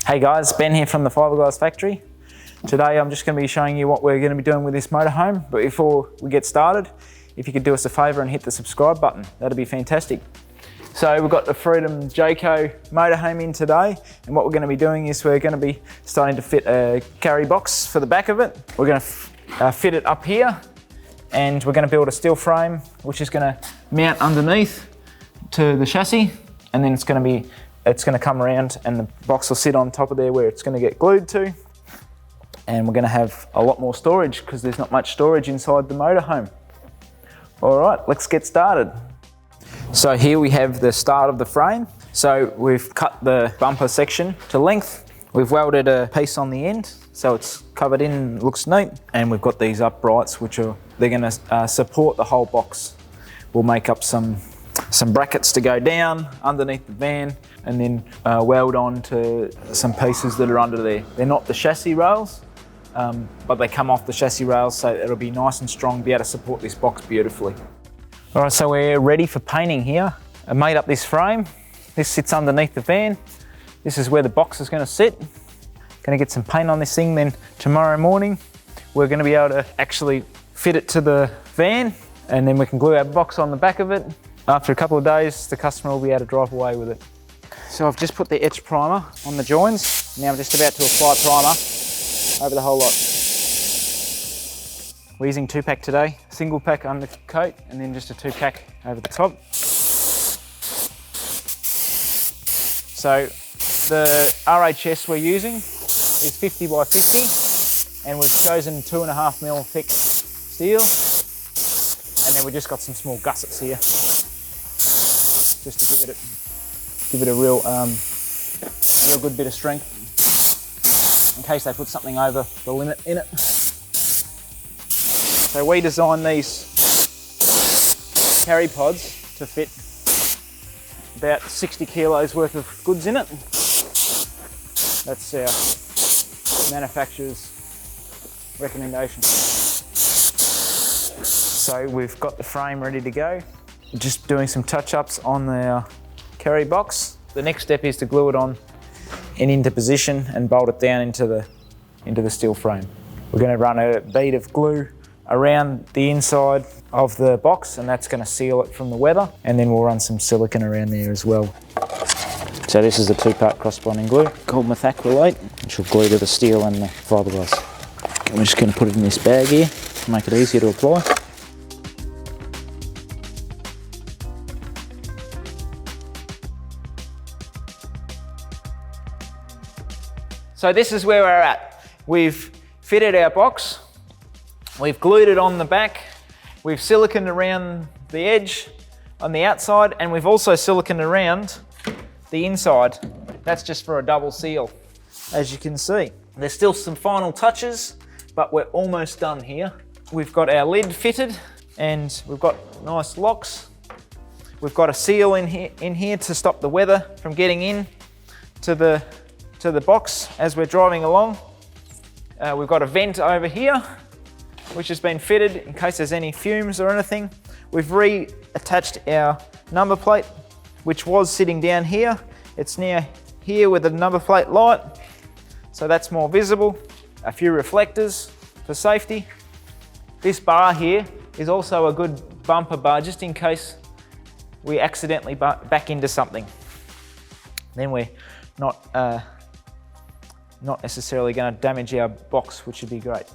Hey guys, Ben here from the Fibreglass factory. Today I'm just going to be showing you what we're going to be doing with this motorhome, but before we get started, if you could do us a favour and hit the subscribe button, that'd be fantastic. So we've got the Freedom Jayco motorhome in today, and what we're going to be doing is we're going to be starting to fit a carry box for the back of it. We're going to fit it up here, and we're going to build a steel frame which is going to mount underneath to the chassis, and then it's going to come around and the box will sit on top of there where it's going to get glued to. And we're going to have a lot more storage because there's not much storage inside the motorhome. All right, let's get started. So here we have the start of the frame. So we've cut the bumper section to length. We've welded a piece on the end so it's covered in, looks neat. And we've got these uprights they're going to support the whole box. We'll make up some brackets to go down underneath the van and then weld on to some pieces that are under there. They're not the chassis rails, but they come off the chassis rails, so it'll be nice and strong, be able to support this box beautifully. All right, so we're ready for painting here. I made up this frame. This sits underneath the van. This is where the box is gonna sit. Gonna get some paint on this thing, then tomorrow morning, we're gonna be able to actually fit it to the van, and then we can glue our box on the back of it. After a couple of days, the customer will be able to drive away with it. So I've just put the etch primer on the joins. Now I'm just about to apply primer over the whole lot. We're using 2-pack today, single pack undercoat and then just a 2-pack over the top. So the RHS we're using is 50 by 50 and we've chosen 2.5mm thick steel, and then we've just got some small gussets here just to give it a real good bit of strength in case they put something over the limit in it. So we designed these carry pods to fit about 60 kilos worth of goods in it. That's our manufacturer's recommendation. So we've got the frame ready to go. Just doing some touch-ups on the carry box. The next step is to glue it on and into position and bolt it down into the steel frame. We're going to run a bead of glue around the inside of the box, and that's going to seal it from the weather, and then we'll run some silicone around there as well. So this is a 2-part cross-bonding glue called methacrylate, which will glue to the steel and the fiberglass. And we're just going to put it in this bag here to make it easier to apply. So this is where we're at. We've fitted our box, we've glued it on the back, we've siliconed around the edge on the outside, and we've also siliconed around the inside. That's just for a double seal, as you can see. There's still some final touches, but we're almost done here. We've got our lid fitted and we've got nice locks. We've got a seal in here to stop the weather from getting in to the box as we're driving along. We've got a vent over here which has been fitted in case there's any fumes or anything. We've reattached our number plate, which was sitting down here. It's now here with the number plate light, so that's more visible. A few reflectors for safety. This bar here is also a good bumper bar just in case we accidentally back into something. Then we're not necessarily going to damage our box, which would be great.